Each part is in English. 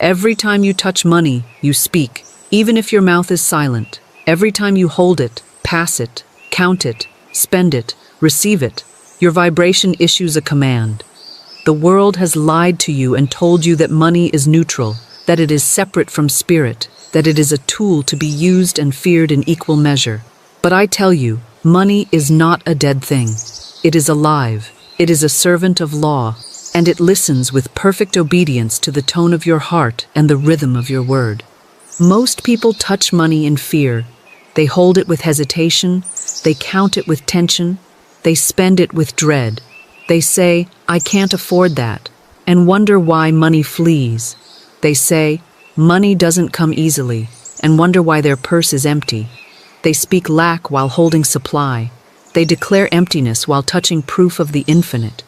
Every time you touch money, you speak, even if your mouth is silent. Every time you hold it, pass it, count it, spend it, receive it, your vibration issues a command. The world has lied to you and told you that money is neutral, that it is separate from spirit, that it is a tool to be used and feared in equal measure. But I tell you, money is not a dead thing. It is alive. It is a servant of law, and it listens with perfect obedience to the tone of your heart and the rhythm of your word. Most people touch money in fear. They hold it with hesitation. They count it with tension. They spend it with dread. They say, "I can't afford that," and wonder why money flees. They say, "Money doesn't come easily," and wonder why their purse is empty. They speak lack while holding supply. They declare emptiness while touching proof of the infinite.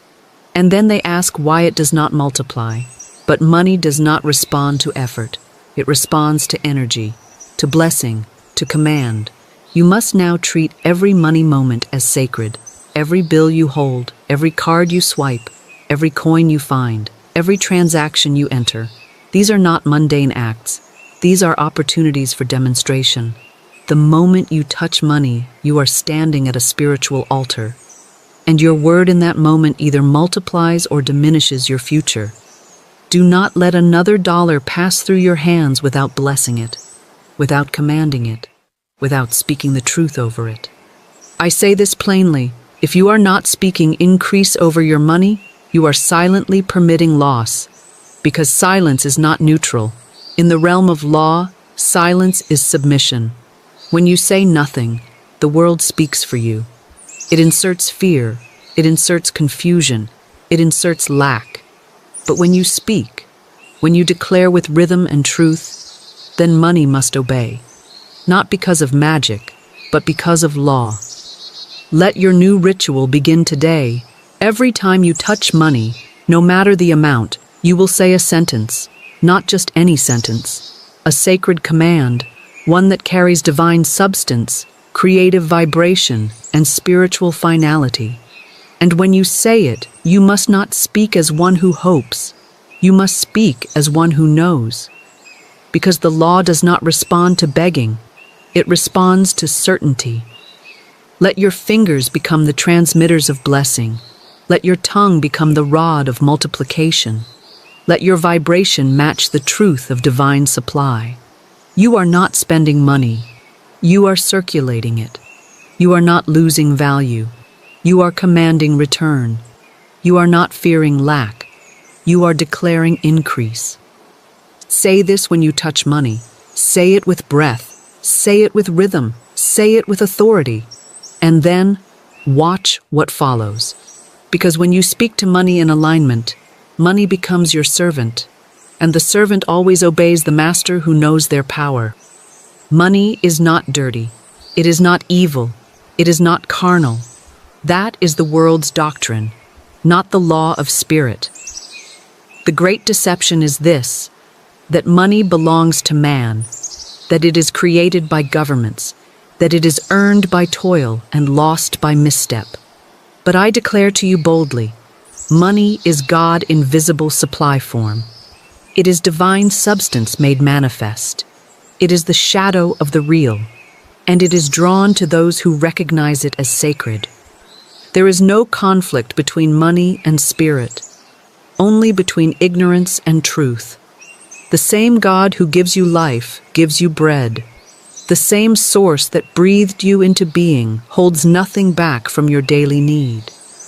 And then they ask why it does not multiply. But money does not respond to effort. It responds to energy, to blessing, to command. You must now treat every money moment as sacred. Every bill you hold, every card you swipe, every coin you find, every transaction you enter. These are not mundane acts. These are opportunities for demonstration. The moment you touch money, you are standing at a spiritual altar. And your word in that moment either multiplies or diminishes your future. Do not let another dollar pass through your hands without blessing it, without commanding it, without speaking the truth over it. I say this plainly. If you are not speaking increase over your money, you are silently permitting loss, because silence is not neutral. In the realm of law, silence is submission. When you say nothing, the world speaks for you. It inserts fear, it inserts confusion, it inserts lack. But when you speak, when you declare with rhythm and truth, then money must obey. Not because of magic, but because of law. Let your new ritual begin today. Every time you touch money, no matter the amount, you will say a sentence, not just any sentence, a sacred command, one that carries divine substance, creative vibration, and spiritual finality. And when you say it, you must not speak as one who hopes. You must speak as one who knows. Because the law does not respond to begging. It responds to certainty. Let your fingers become the transmitters of blessing. Let your tongue become the rod of multiplication. Let your vibration match the truth of divine supply. You are not spending money. You are circulating it. You are not losing value. You are commanding return. You are not fearing lack. You are declaring increase. Say this when you touch money. Say it with breath. Say it with rhythm. Say it with authority. And then, watch what follows. Because when you speak to money in alignment, money becomes your servant, and the servant always obeys the master who knows their power. Money is not dirty. It is not evil. It is not carnal. That is the world's doctrine, not the law of spirit. The great deception is this, that money belongs to man, that it is created by governments, that it is earned by toil and lost by misstep. But I declare to you boldly, money is God in visible supply form. It is divine substance made manifest. It is the shadow of the real, and it is drawn to those who recognize it as sacred. There is no conflict between money and spirit, only between ignorance and truth. The same God who gives you life gives you bread. The same source that breathed you into being holds nothing back from your daily need.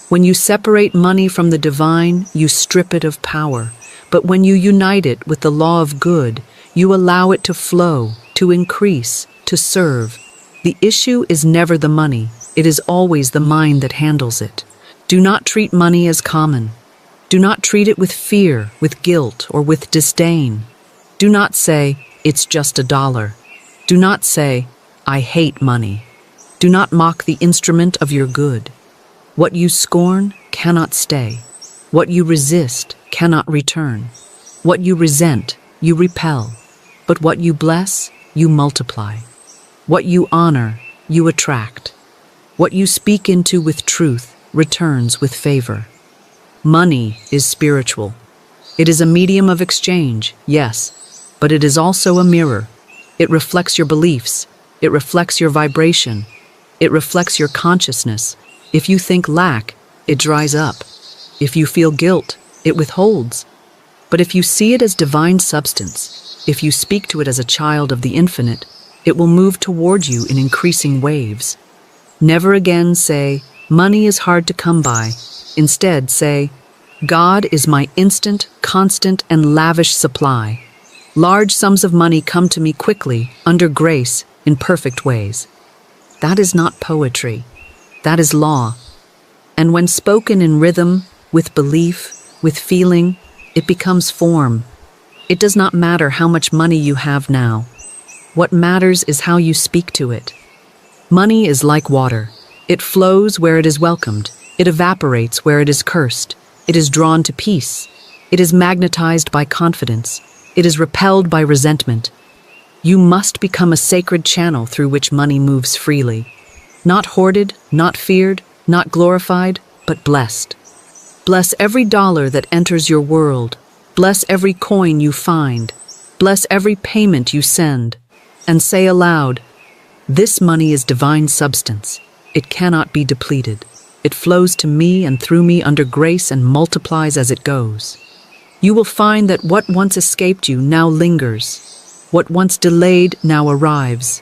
When you separate money from the divine, you strip it of power. But when you unite it with the law of good, you allow it to flow, to increase, to serve. The issue is never the money. It is always the mind that handles it. Do not treat money as common. Do not treat it with fear, with guilt, or with disdain. Do not say, "It's just $1." Do not say, "I hate money." Do not mock the instrument of your good. What you scorn cannot stay. What you resist cannot return. What you resent, you repel. But what you bless, you multiply. What you honor, you attract. What you speak into with truth returns with favor. Money is spiritual. It is a medium of exchange, yes, but it is also a mirror. It reflects your beliefs. It reflects your vibration. It reflects your consciousness. If you think lack, it dries up. If you feel guilt, it withholds. But if you see it as divine substance, if you speak to it as a child of the infinite, it will move toward you in increasing waves. Never again say, money is hard to come by. Instead, say, God is my instant, constant, and lavish supply. Large sums of money come to me quickly, under grace, in perfect ways. That is not poetry. That is law. And when spoken in rhythm, with belief, with feeling, it becomes form. It does not matter how much money you have now. What matters is how you speak to it. Money is like water. It flows where it is welcomed. It evaporates where it is cursed. It is drawn to peace. It is magnetized by confidence. It is repelled by resentment. You must become a sacred channel through which money moves freely. Not hoarded, not feared, not glorified, but blessed. Bless every dollar that enters your world. Bless every coin you find. Bless every payment you send. And say aloud, this money is divine substance. It cannot be depleted. It flows to me and through me under grace and multiplies as it goes. You will find that what once escaped you now lingers. What once delayed now arrives.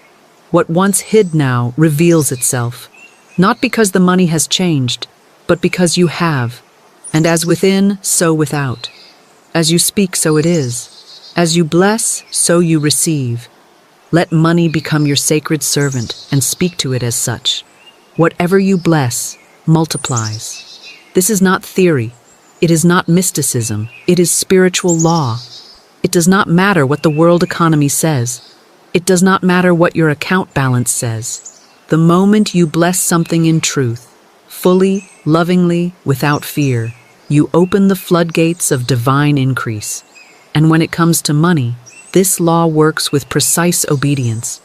What once hid now reveals itself. Not because the money has changed, but because you have. And as within, so without. As you speak, so it is. As you bless, so you receive. Let money become your sacred servant and speak to it as such. Whatever you bless, multiplies. This is not theory. It is not mysticism. It is spiritual law. It does not matter what the world economy says. It does not matter what your account balance says. The moment you bless something in truth, fully, lovingly, without fear, you open the floodgates of divine increase. And when it comes to money, this law works with precise obedience.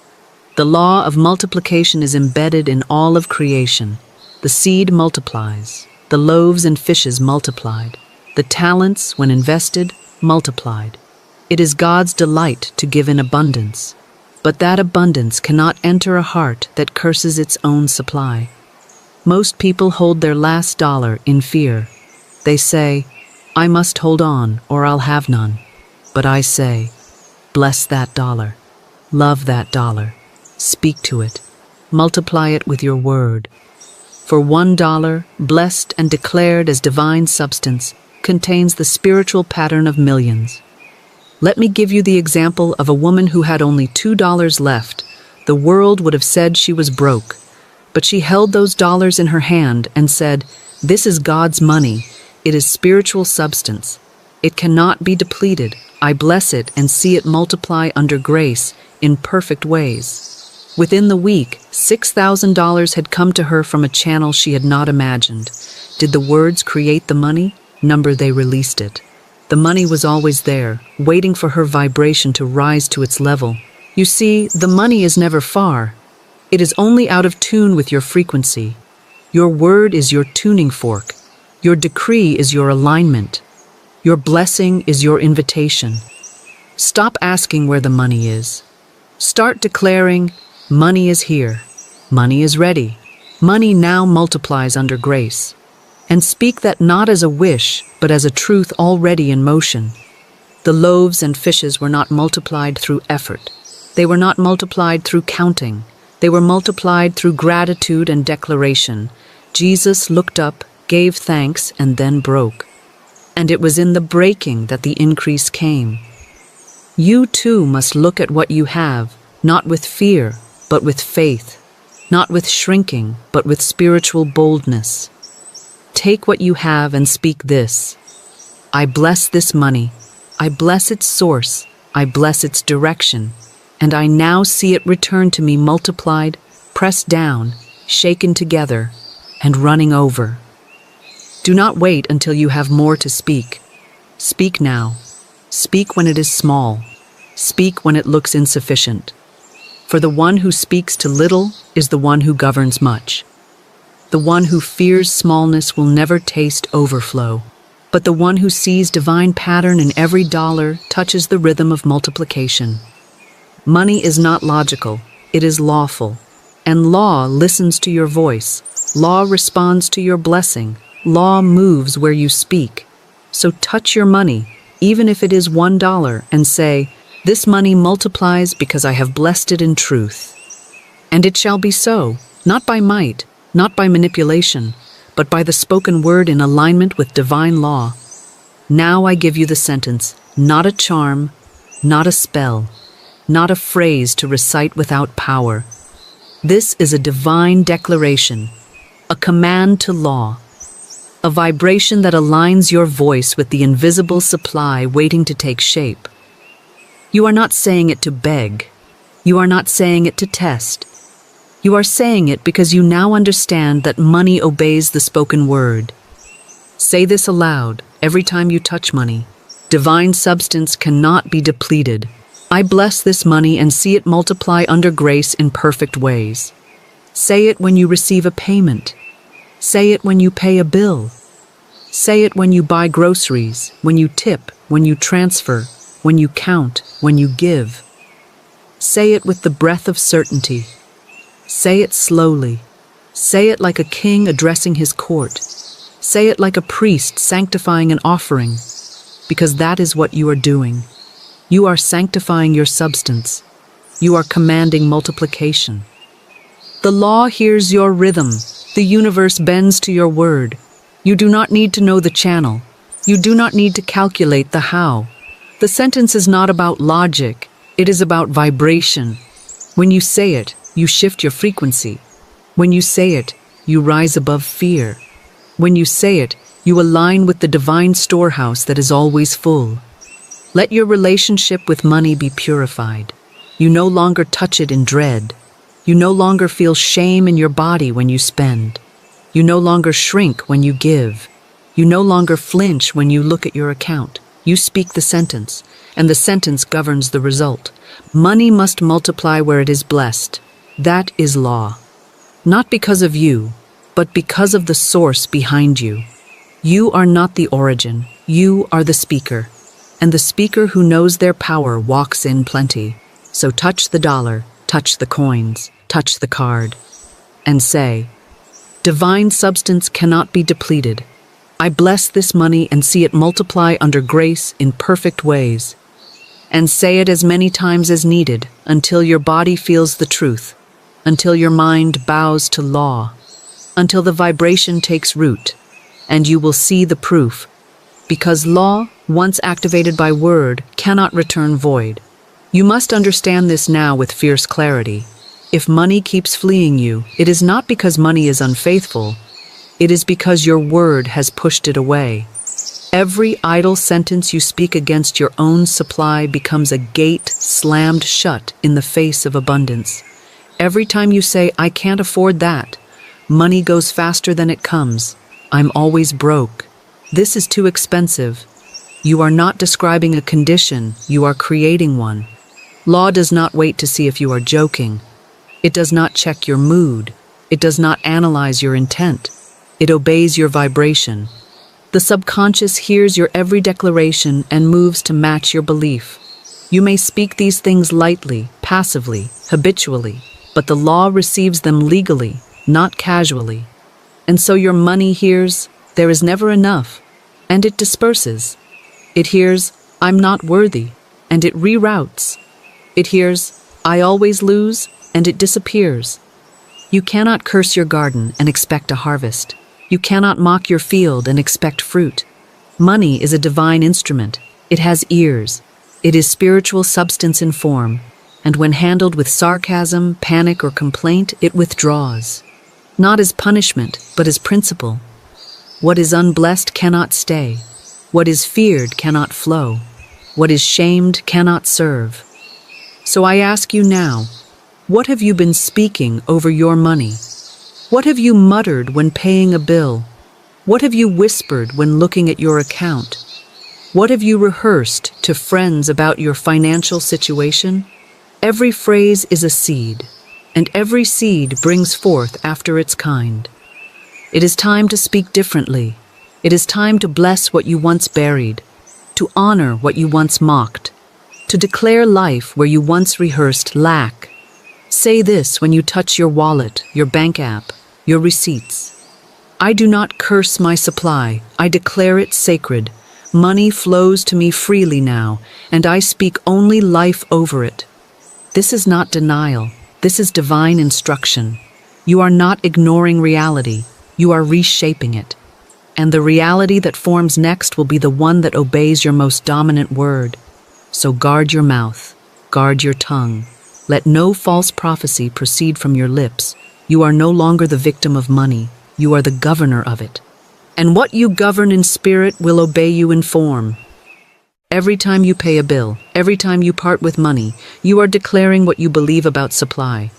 The law of multiplication is embedded in all of creation. The seed multiplies. The loaves and fishes multiplied. The talents, when invested, multiplied. It is God's delight to give in abundance. But that abundance cannot enter a heart that curses its own supply. Most people hold their last dollar in fear. They say, I must hold on or I'll have none. But I say, bless that dollar. Love that dollar. Speak to it. Multiply it with your word. For $1, blessed and declared as divine substance, contains the spiritual pattern of millions. Let me give you the example of a woman who had only $2 left. The world would have said she was broke. But she held those dollars in her hand and said, this is God's money. It is spiritual substance. It cannot be depleted. I bless it and see it multiply under grace in perfect ways. Within the week, $6,000 had come to her from a channel she had not imagined. Did the words create the money? Number they released it. The money was always there, waiting for her vibration to rise to its level. You see, the money is never far. It is only out of tune with your frequency. Your word is your tuning fork. Your decree is your alignment. Your blessing is your invitation. Stop asking where the money is. Start declaring, money is here. Money is ready. Money now multiplies under grace. And speak that not as a wish, but as a truth already in motion. The loaves and fishes were not multiplied through effort. They were not multiplied through counting. They were multiplied through gratitude and declaration. Jesus looked up, gave thanks, and then broke. And it was in the breaking that the increase came. You too must look at what you have, not with fear, but with faith. Not with shrinking, but with spiritual boldness. Take what you have and speak this. I bless this money. I bless its source. I bless its direction. And I now see it return to me multiplied, pressed down, shaken together, and running over. Do not wait until you have more to speak. Speak now. Speak when it is small. Speak when it looks insufficient. For the one who speaks to little is the one who governs much. The one who fears smallness will never taste overflow. but the one who sees divine pattern in every dollar touches the rhythm of multiplication. Money is not logical, it is lawful. And law listens to your voice. Law responds to your blessing. Law moves where you speak. So touch your money, even if it is $1, and say, "This money multiplies because I have blessed it in truth." And it shall be so, not by might, not by manipulation, but by the spoken word in alignment with divine law. Now I give you the sentence, not a charm, not a spell, not a phrase to recite without power. This is a divine declaration, a command to law, a vibration that aligns your voice with the invisible supply waiting to take shape. You are not saying it to beg. You are not saying it to test. You are saying it because you now understand that money obeys the spoken word. Say this aloud every time you touch money. Divine substance cannot be depleted. I bless this money and see it multiply under grace in perfect ways. Say it when you receive a payment. Say it when you pay a bill. Say it when you buy groceries, when you tip, when you transfer, when you count, when you give. Say it with the breath of certainty. Say it slowly. Say it like a king addressing his court. Say it like a priest sanctifying an offering, because that is what you are doing. You are sanctifying your substance. You are commanding multiplication. The law hears your rhythm. The universe bends to your word. You do not need to know the channel. You do not need to calculate the how. The sentence is not about logic. It is about vibration. When you say it, you shift your frequency. When you say it, you rise above fear. When you say it, you align with the divine storehouse that is always full. Let your relationship with money be purified. You no longer touch it in dread. You no longer feel shame in your body when you spend. You no longer shrink when you give. You no longer flinch when you look at your account. You speak the sentence, and the sentence governs the result. Money must multiply where it is blessed. That is law. Not because of you, but because of the source behind you. You are not the origin. You are the speaker. And the speaker who knows their power walks in plenty. So touch the dollar, touch the coins, touch the card, and say, "Divine substance cannot be depleted. I bless this money and see it multiply under grace in perfect ways." And say it as many times as needed until your body feels the truth, until your mind bows to law, until the vibration takes root, and you will see the proof. Because law, once activated by word, cannot return void. You must understand this now with fierce clarity. If money keeps fleeing you, it is not because money is unfaithful. It is because your word has pushed it away. Every idle sentence you speak against your own supply becomes a gate slammed shut in the face of abundance. Every time you say, "I can't afford that," money goes faster than it comes. "I'm always broke. This is too expensive." You are not describing a condition, you are creating one. Law does not wait to see if you are joking. It does not check your mood. It does not analyze your intent. It obeys your vibration. The subconscious hears your every declaration and moves to match your belief. You may speak these things lightly, passively, habitually, but the law receives them legally, not casually. And so your money hears, "There is never enough," and it disperses. It hears, "I'm not worthy," and it reroutes. It hears, "I always lose," and it disappears. You cannot curse your garden and expect a harvest. You cannot mock your field and expect fruit. Money is a divine instrument. It has ears. It is spiritual substance in form, and when handled with sarcasm, panic, or complaint, it withdraws. Not as punishment, but as principle. What is unblessed cannot stay. What is feared cannot flow. What is shamed cannot serve. So I ask you now, what have you been speaking over your money? What have you muttered when paying a bill? What have you whispered when looking at your account? What have you rehearsed to friends about your financial situation? Every phrase is a seed, and every seed brings forth after its kind. It is time to speak differently. It is time to bless what you once buried, to honor what you once mocked, to declare life where you once rehearsed lack. Say this when you touch your wallet, your bank app, your receipts. I do not curse my supply, I declare it sacred. Money flows to me freely now, and I speak only life over it. This is not denial, this is divine instruction. You are not ignoring reality, you are reshaping it. And the reality that forms next will be the one that obeys your most dominant word. So guard your mouth, guard your tongue. Let no false prophecy proceed from your lips. You are no longer the victim of money, you are the governor of it. And what you govern in spirit will obey you in form. Every time you pay a bill, every time you part with money, you are declaring what you believe about supply.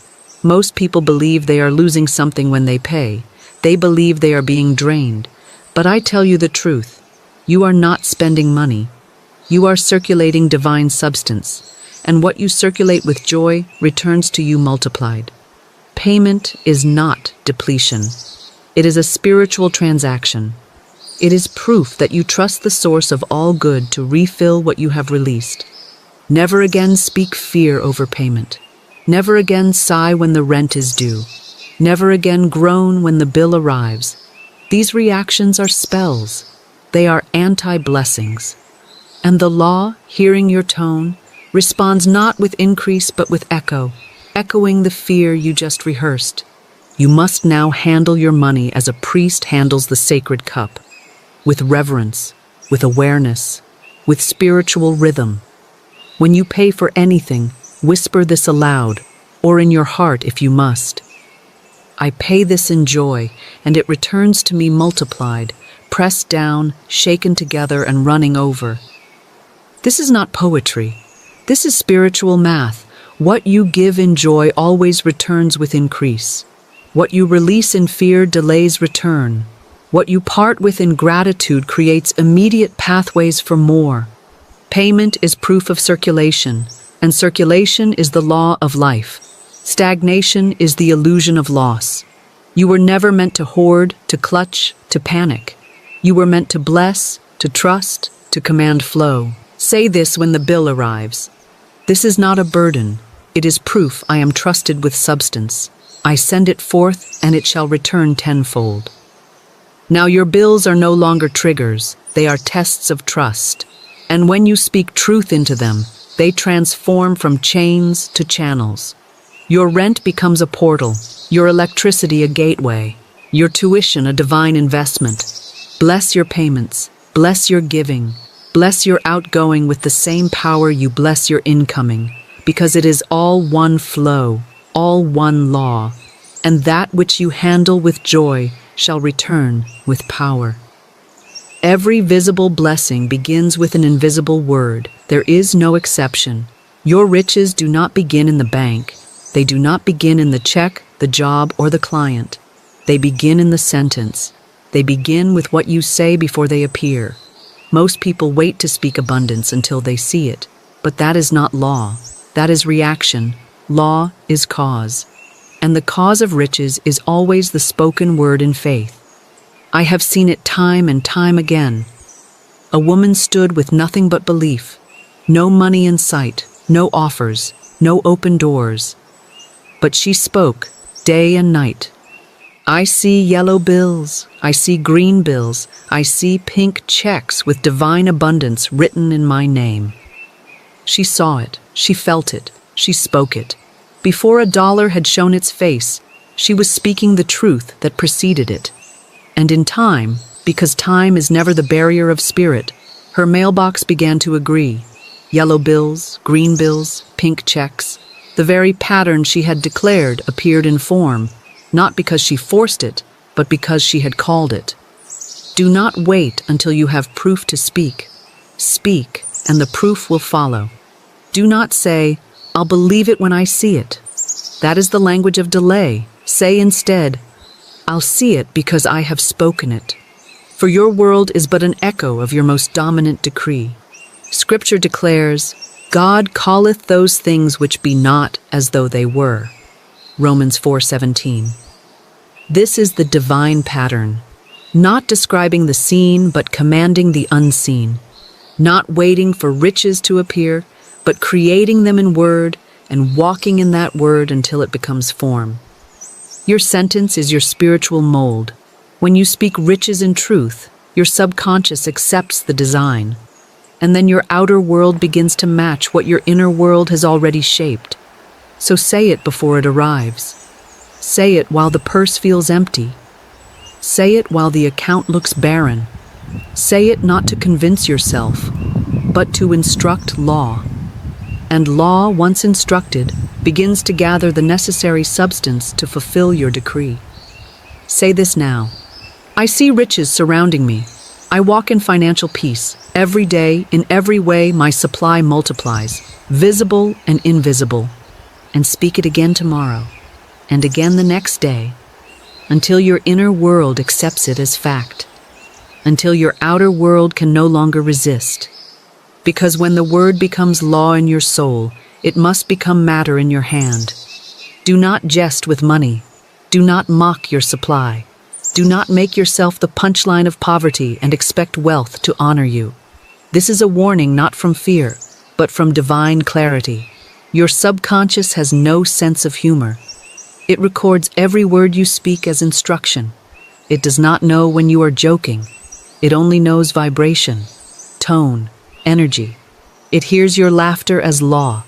Most people believe they are losing something when they pay. They believe they are being drained. But I tell you the truth, you are not spending money. You are circulating divine substance, and what you circulate with joy returns to you multiplied. Payment is not depletion. It is a spiritual transaction. It is proof that you trust the source of all good to refill what you have released. Never again speak fear over payment. Never again sigh when the rent is due. Never again groan when the bill arrives. These reactions are spells. They are anti-blessings. And the law, hearing your tone, responds not with increase but with echo, echoing the fear you just rehearsed. You must now handle your money as a priest handles the sacred cup, with reverence, with awareness, with spiritual rhythm. When you pay for anything, whisper this aloud, or in your heart if you must. I pay this in joy, and it returns to me multiplied, pressed down, shaken together, and running over. This is not poetry. This is spiritual math. What you give in joy always returns with increase. What you release in fear delays return. What you part with in gratitude creates immediate pathways for more. Payment is proof of circulation, and circulation is the law of life. Stagnation is the illusion of loss. You were never meant to hoard, to clutch, to panic. You were meant to bless, to trust, to command flow. Say this when the bill arrives. This is not a burden. It is proof I am trusted with substance. I send it forth, and it shall return tenfold. Now your bills are no longer triggers. They are tests of trust. And when you speak truth into them, they transform from chains to channels. Your rent becomes a portal, your electricity a gateway, your tuition a divine investment. Bless your payments, bless your giving, bless your outgoing with the same power you bless your incoming, because it is all one flow, all one law, and that which you handle with joy shall return with power. Every visible blessing begins with an invisible word. There is no exception. Your riches do not begin in the bank. They do not begin in the check, the job, or the client. They begin in the sentence. They begin with what you say before they appear. Most people wait to speak abundance until they see it. But that is not law. That is reaction. Law is cause. And the cause of riches is always the spoken word in faith. I have seen it time and time again. A woman stood with nothing but belief. No money in sight, no offers, no open doors. But she spoke, day and night. I see yellow bills, I see green bills, I see pink checks with divine abundance written in my name. She saw it, she felt it, she spoke it. Before a dollar had shown its face, she was speaking the truth that preceded it. And in time, because time is never the barrier of spirit, her mailbox began to agree. Yellow bills, green bills, pink checks. The very pattern she had declared appeared in form, not because she forced it, but because she had called it. Do not wait until you have proof to speak. Speak, and the proof will follow. Do not say, I'll believe it when I see it. That is the language of delay. Say instead, I'll see it because I have spoken it. For your world is but an echo of your most dominant decree. Scripture declares, God calleth those things which be not as though they were. Romans 4:17. This is the divine pattern. not describing the seen but commanding the unseen, not waiting for riches to appear, but creating them in word and walking in that word until it becomes form. Your sentence is your spiritual mold. When you speak riches in truth, your subconscious accepts the design, and then your outer world begins to match what your inner world has already shaped. So say it before it arrives. Say it while the purse feels empty. Say it while the account looks barren. Say it not to convince yourself, but to instruct law. And law, once instructed, begins to gather the necessary substance to fulfill your decree. Say this now. I see riches surrounding me. I walk in financial peace. Every day, in every way, my supply multiplies, visible and invisible. And speak it again tomorrow, and again the next day, until your inner world accepts it as fact, until your outer world can no longer resist. Because when the word becomes law in your soul, it must become matter in your hand. Do not jest with money. Do not mock your supply. Do not make yourself the punchline of poverty and expect wealth to honor you. This is a warning not from fear, but from divine clarity. Your subconscious has no sense of humor. It records every word you speak as instruction. It does not know when you are joking. It only knows vibration, tone, energy. It hears your laughter as law.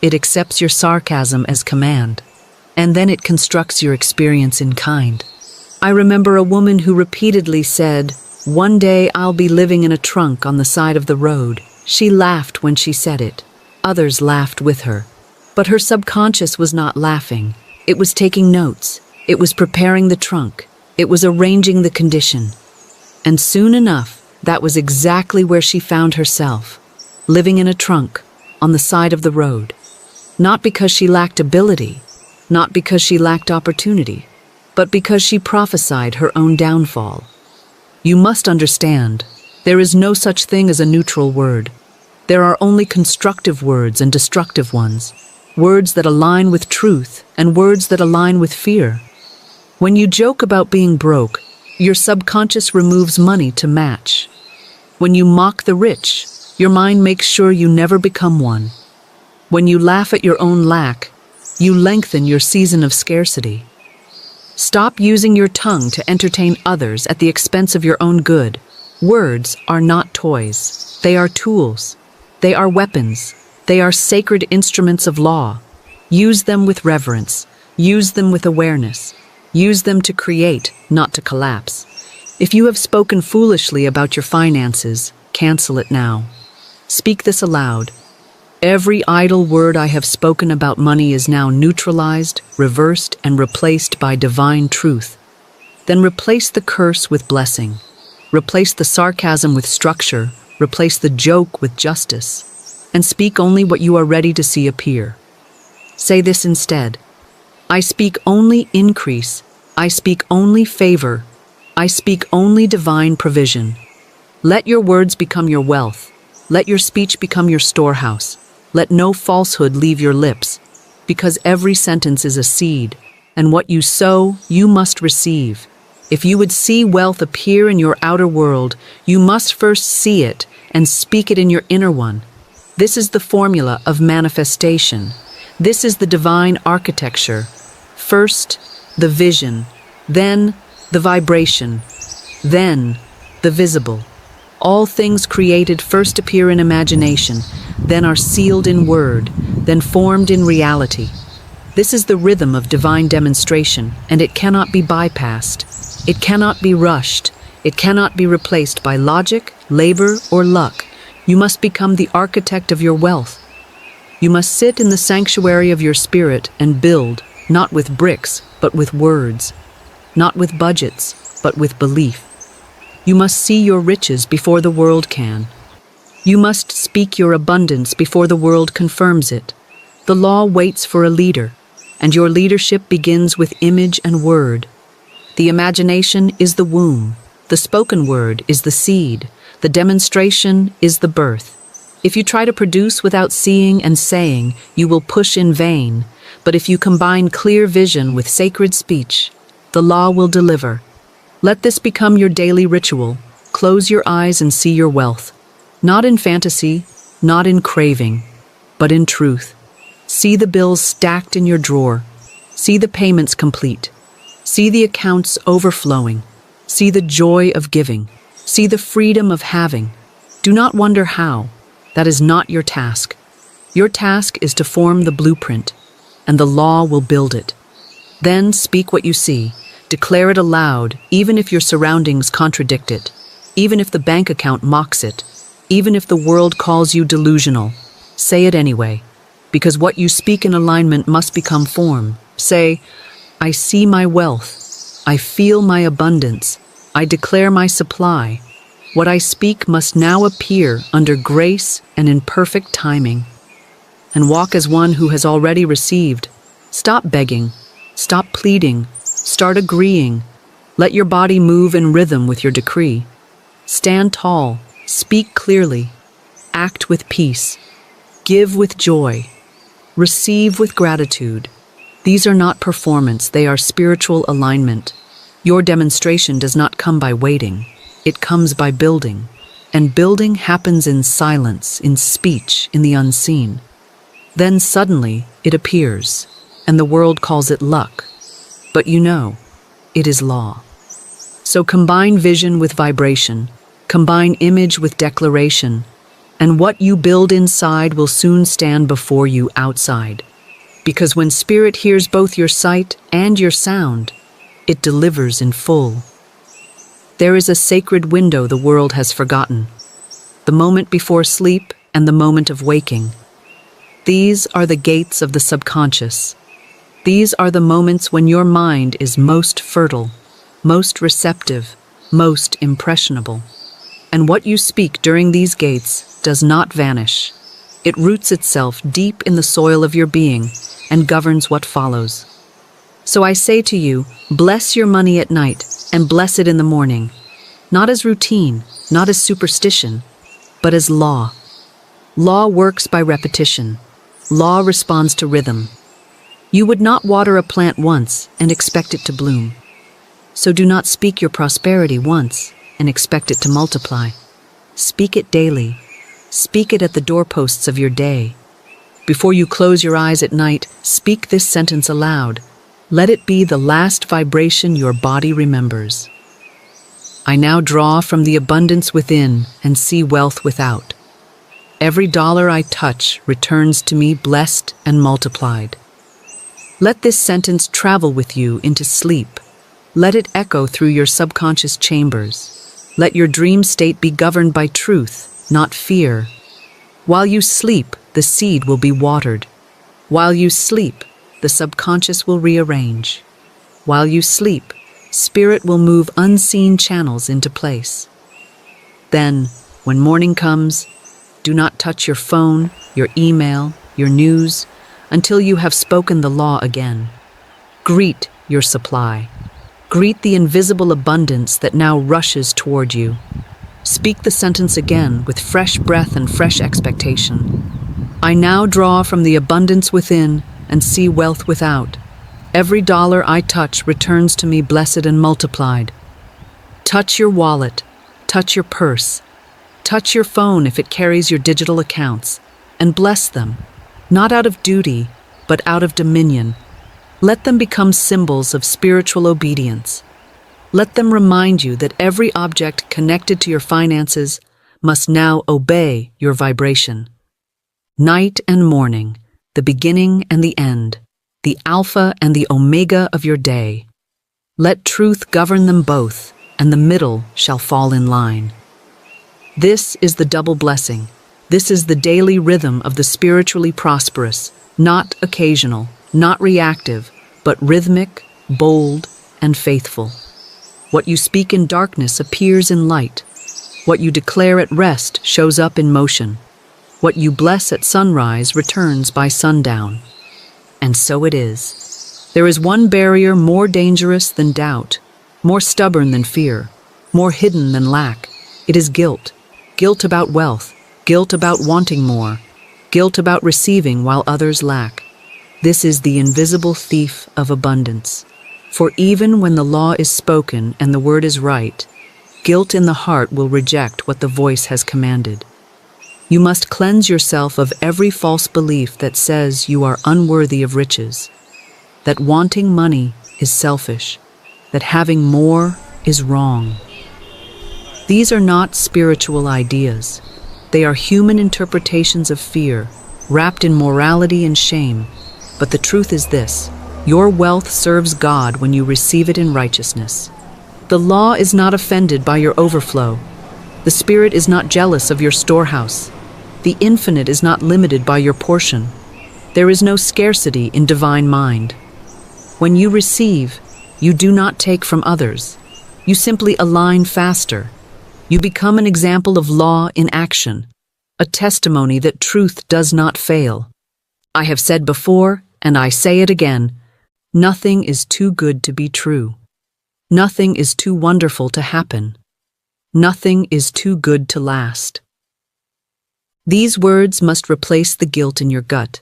It accepts your sarcasm as command. And then it constructs your experience in kind. I remember a woman who repeatedly said, "One day I'll be living in a trunk on the side of the road." She laughed when she said it. Others laughed with her. But her subconscious was not laughing. It was taking notes. It was preparing the trunk. It was arranging the condition. And soon enough, that was exactly where she found herself, living in a trunk on the side of the road. Not because she lacked ability, not because she lacked opportunity, but because she prophesied her own downfall. You must understand, there is no such thing as a neutral word. There are only constructive words and destructive ones, words that align with truth and words that align with fear. When you joke about being broke, your subconscious removes money to match. When you mock the rich, your mind makes sure you never become one. When you laugh at your own lack, you lengthen your season of scarcity. Stop using your tongue to entertain others at the expense of your own good. Words are not toys. They are tools. They are weapons. They are sacred instruments of law. Use them with reverence. Use them with awareness. Use them to create, not to collapse. If you have spoken foolishly about your finances, cancel it now. Speak this aloud. Every idle word I have spoken about money is now neutralized, reversed, and replaced by divine truth. Then replace the curse with blessing. Replace the sarcasm with structure. Replace the joke with justice. And speak only what you are ready to see appear. Say this instead. I speak only increase. I speak only favor. I speak only divine provision. Let your words become your wealth. Let your speech become your storehouse. Let no falsehood leave your lips, because every sentence is a seed, and what you sow, you must receive. If you would see wealth appear in your outer world, you must first see it and speak it in your inner one. This is the formula of manifestation. This is the divine architecture. First, the vision, then the vibration, then the visible. All things created first appear in imagination, then are sealed in word, then formed in reality. This is the rhythm of divine demonstration, and it cannot be bypassed. It cannot be rushed. It cannot be replaced by logic, labor, or luck. You must become the architect of your wealth. You must sit in the sanctuary of your spirit and build, not with bricks, but with words. Not with budgets, but with belief. You must see your riches before the world can. You must speak your abundance before the world confirms it. The law waits for a leader, and your leadership begins with image and word. The imagination is the womb. The spoken word is the seed. The demonstration is the birth. If you try to produce without seeing and saying, you will push in vain. But if you combine clear vision with sacred speech, the law will deliver. Let this become your daily ritual. Close your eyes and see your wealth. Not in fantasy, not in craving, but in truth. See the bills stacked in your drawer. See the payments complete. See the accounts overflowing. See the joy of giving. See the freedom of having. Do not wonder how. That is not your task. Your task is to form the blueprint, and the law will build it. Then speak what you see. Declare it aloud, even if your surroundings contradict it, even if the bank account mocks it, even if the world calls you delusional. Say it anyway, because what you speak in alignment must become form. Say, I see my wealth. I feel my abundance. I declare my supply. What I speak must now appear under grace and in perfect timing. And walk as one who has already received. Stop begging. Stop pleading. Start agreeing. Let your body move in rhythm with your decree. Stand tall. Speak clearly. Act with peace. Give with joy. Receive with gratitude. These are not performance, they are spiritual alignment. Your demonstration does not come by waiting. It comes by building. And building happens in silence, in speech, in the unseen. Then suddenly it appears, and the world calls it luck. But you know, it is law. So combine vision with vibration, combine image with declaration, and what you build inside will soon stand before you outside. Because when spirit hears both your sight and your sound, it delivers in full. There is a sacred window the world has forgotten, the moment before sleep and the moment of waking. These are the gates of the subconscious. These are the moments when your mind is most fertile, most receptive, most impressionable. And what you speak during these gates does not vanish. It roots itself deep in the soil of your being and governs what follows. So I say to you, bless your money at night and bless it in the morning, not as routine, not as superstition, but as law. Law works by repetition. Law responds to rhythm. You would not water a plant once and expect it to bloom. So do not speak your prosperity once and expect it to multiply. Speak it daily. Speak it at the doorposts of your day. Before you close your eyes at night, speak this sentence aloud. Let it be the last vibration your body remembers. I now draw from the abundance within and see wealth without. Every dollar I touch returns to me blessed and multiplied. Let this sentence travel with you into sleep. Let it echo through your subconscious chambers. Let your dream state be governed by truth, not fear. While you sleep, the seed will be watered. While you sleep, the subconscious will rearrange. While you sleep, spirit will move unseen channels into place. Then, when morning comes, do not touch your phone, your email, your news, until you have spoken the law again. Greet your supply. Greet the invisible abundance that now rushes toward you. Speak the sentence again with fresh breath and fresh expectation. I now draw from the abundance within and see wealth without. Every dollar I touch returns to me blessed and multiplied. Touch your wallet, touch your purse, touch your phone if it carries your digital accounts, and bless them, not out of duty, but out of dominion. Let them become symbols of spiritual obedience. Let them remind you that every object connected to your finances must now obey your vibration. Night and morning, the beginning and the end, the alpha and the omega of your day. Let truth govern them both, and the middle shall fall in line. This is the double blessing. This is the daily rhythm of the spiritually prosperous, not occasional, not reactive, but rhythmic, bold, and faithful. What you speak in darkness appears in light. What you declare at rest shows up in motion. What you bless at sunrise returns by sundown. And so it is. There is one barrier more dangerous than doubt, more stubborn than fear, more hidden than lack. It is guilt. Guilt about wealth, guilt about wanting more, guilt about receiving while others lack. This is the invisible thief of abundance. For even when the law is spoken and the word is right, guilt in the heart will reject what the voice has commanded. You must cleanse yourself of every false belief that says you are unworthy of riches, that wanting money is selfish, that having more is wrong. These are not spiritual ideas. They are human interpretations of fear, wrapped in morality and shame. But the truth is this: your wealth serves God when you receive it in righteousness. The law is not offended by your overflow. The Spirit is not jealous of your storehouse. The infinite is not limited by your portion. There is no scarcity in divine mind. When you receive, you do not take from others. You simply align faster. You become an example of law in action, a testimony that truth does not fail. I have said before, and I say it again, nothing is too good to be true. Nothing is too wonderful to happen. Nothing is too good to last. These words must replace the guilt in your gut.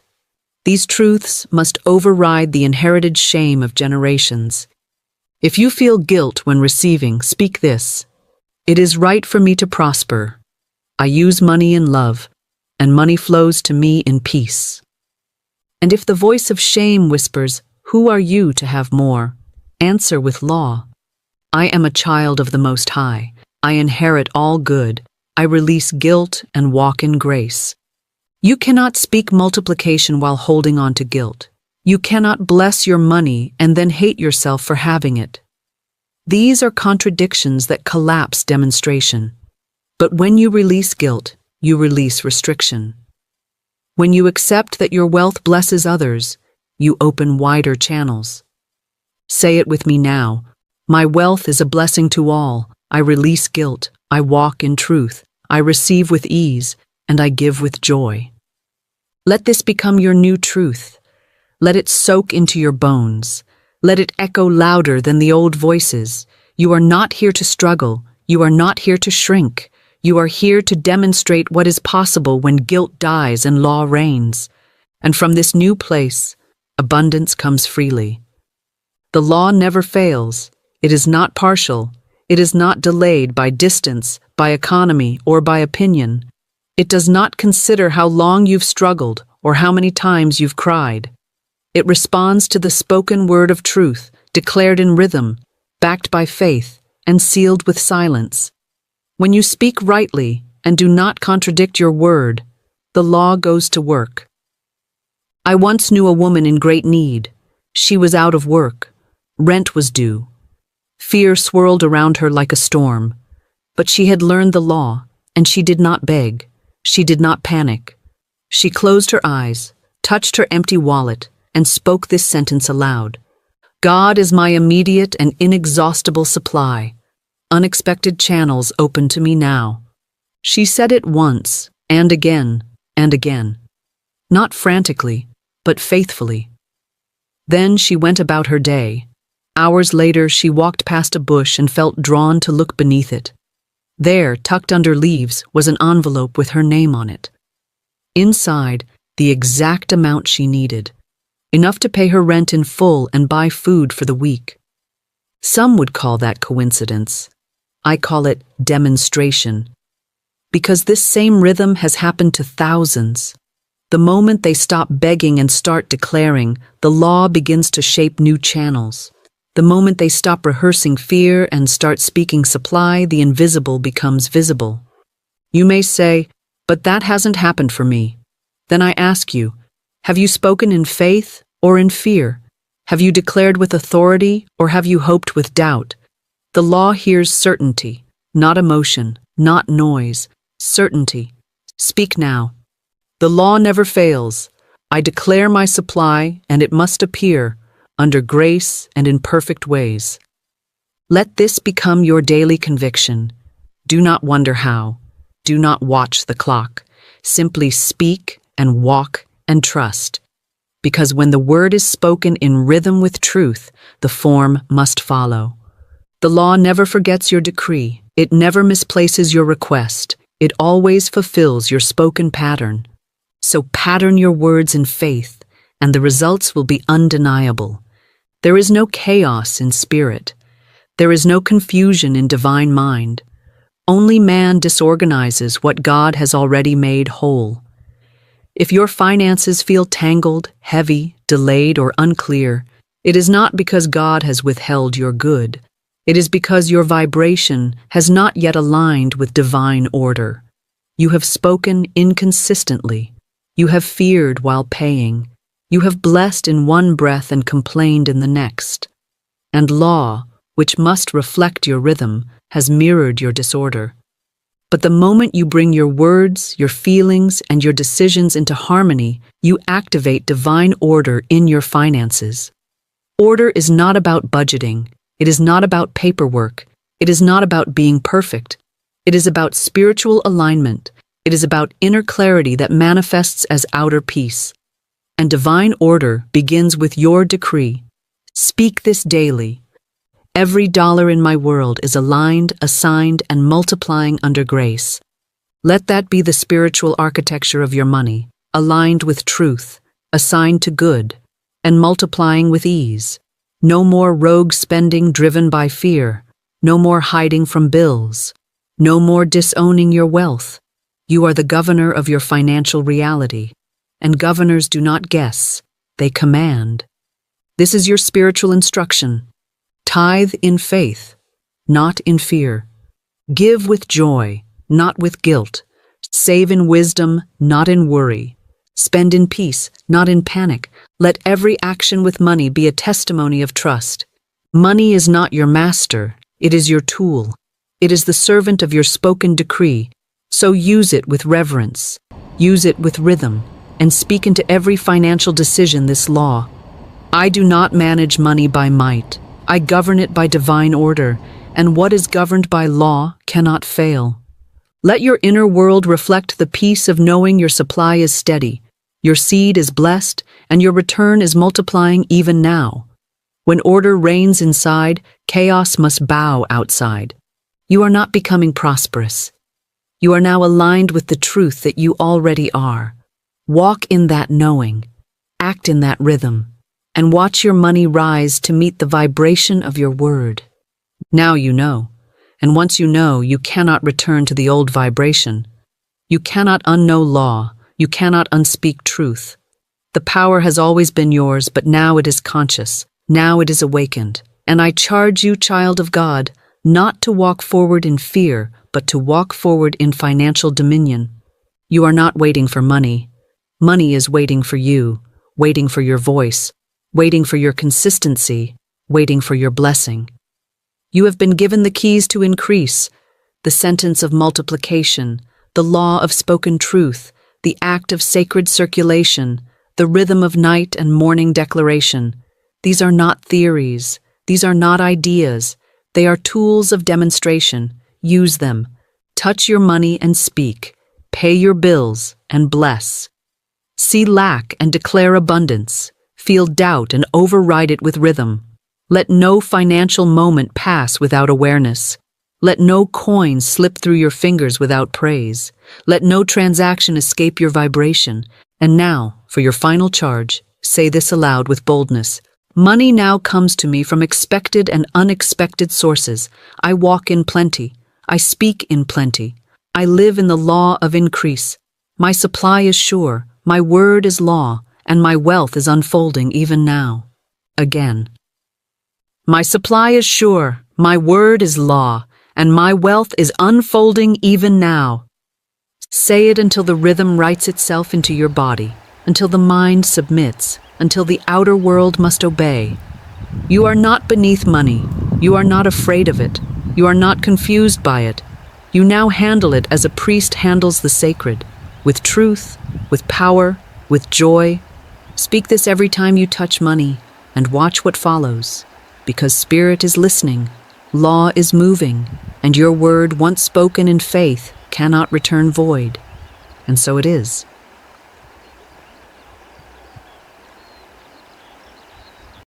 These truths must override the inherited shame of generations. If you feel guilt when receiving, speak this: it is right for me to prosper. I use money in love, and money flows to me in peace. And if the voice of shame whispers, "Who are you to have more?" answer with law: I am a child of the Most High. I inherit all good. I release guilt and walk in grace. You cannot speak multiplication while holding on to guilt. You cannot bless your money and then hate yourself for having it. These are contradictions that collapse demonstration. But when you release guilt, you release restriction. When you accept that your wealth blesses others, you open wider channels. Say it with me now: my wealth is a blessing to all. I release guilt. I walk in truth. I receive with ease, and I give with joy. Let this become your new truth. Let it soak into your bones. Let it echo louder than the old voices. You are not here to struggle. You are not here to shrink. You are here to demonstrate what is possible when guilt dies and law reigns. And from this new place, abundance comes freely. The law never fails. It is not partial. It is not delayed by distance, by economy, or by opinion. It does not consider how long you've struggled or how many times you've cried. It responds to the spoken word of truth, declared in rhythm, backed by faith, and sealed with silence. When you speak rightly and do not contradict your word, the law goes to work. I once knew a woman in great need. She was out of work. Rent was due. Fear swirled around her like a storm. But she had learned the law, and she did not beg. She did not panic. She closed her eyes, touched her empty wallet, and spoke this sentence aloud: God is my immediate and inexhaustible supply. Unexpected channels open to me now. She said it once, and again, and again. Not frantically, but faithfully. Then she went about her day. Hours later, she walked past a bush and felt drawn to look beneath it. There, tucked under leaves, was an envelope with her name on it. Inside, the exact amount she needed, enough to pay her rent in full and buy food for the week. Some would call that coincidence. I call it demonstration. Because this same rhythm has happened to thousands. The moment they stop begging and start declaring, the law begins to shape new channels. The moment they stop rehearsing fear and start speaking supply, the invisible becomes visible. You may say, but that hasn't happened for me. Then I ask you, have you spoken in faith or in fear? Have you declared with authority or have you hoped with doubt? The law hears certainty, not emotion, not noise, certainty. Speak now. The law never fails. I declare my supply, and it must appear under grace and in perfect ways. Let this become your daily conviction. Do not wonder how. Do not watch the clock. Simply speak and walk and trust. Because when the word is spoken in rhythm with truth, the form must follow. The law never forgets your decree. It never misplaces your request. It always fulfills your spoken pattern. So pattern your words in faith, and the results will be undeniable. There is no chaos in spirit. There is no confusion in divine mind. Only man disorganizes what God has already made whole. If your finances feel tangled, heavy, delayed, or unclear, it is not because God has withheld your good. It is because your vibration has not yet aligned with divine order. You have spoken inconsistently. You have feared while paying. You have blessed in one breath and complained in the next. And law, which must reflect your rhythm, has mirrored your disorder. But the moment you bring your words, your feelings, and your decisions into harmony, you activate divine order in your finances. Order is not about budgeting. It is not about paperwork. It is not about being perfect. It is about spiritual alignment. It is about inner clarity that manifests as outer peace. And divine order begins with your decree. Speak this daily. Every dollar in my world is aligned, assigned, and multiplying under grace. Let that be the spiritual architecture of your money, aligned with truth, assigned to good, and multiplying with ease. No more rogue spending driven by fear. No more hiding from bills. No more disowning your wealth. You are the governor of your financial reality, and governors do not guess, they command. This is your spiritual instruction. Tithe in faith, not in fear. Give with joy, not with guilt. Save in wisdom, not in worry. Spend in peace, not in panic. Let every action with money be a testimony of trust. Money is not your master, it is your tool. It is the servant of your spoken decree. So use it with reverence, use it with rhythm, and speak into every financial decision this law. I do not manage money by might. I govern it by divine order, and what is governed by law cannot fail. Let your inner world reflect the peace of knowing your supply is steady, your seed is blessed, and your return is multiplying even now. When order reigns inside, chaos must bow outside. You are not becoming prosperous. You are now aligned with the truth that you already are. Walk in that knowing, act in that rhythm, and watch your money rise to meet the vibration of your word. Now you know, and once you know, you cannot return to the old vibration. You cannot unknow law, you cannot unspeak truth. The power has always been yours, but now it is conscious, now it is awakened. And I charge you, child of God, not to walk forward in fear, but to walk forward in financial dominion. You are not waiting for money. Money is waiting for you, waiting for your voice, waiting for your consistency, waiting for your blessing. You have been given the keys to increase, the sentence of multiplication, the law of spoken truth, the act of sacred circulation, the rhythm of night and morning declaration. These are not theories. These are not ideas. They are tools of demonstration. Use them. Touch your money and speak. Pay your bills and bless. See lack and declare abundance. Feel doubt and override it with rhythm. Let no financial moment pass without awareness. Let no coin slip through your fingers without praise. Let no transaction escape your vibration. And now, for your final charge, say this aloud with boldness. Money now comes to me from expected and unexpected sources. I walk in plenty. I speak in plenty. I live in the law of increase. My supply is sure. My word is law. And my wealth is unfolding even now. Again. My supply is sure, my word is law, and my wealth is unfolding even now. Say it until the rhythm writes itself into your body, until the mind submits, until the outer world must obey. You are not beneath money. You are not afraid of it. You are not confused by it. You now handle it as a priest handles the sacred, with truth, with power, with joy. Speak this every time you touch money, and watch what follows. Because spirit is listening, law is moving, and your word once spoken in faith cannot return void. And so it is.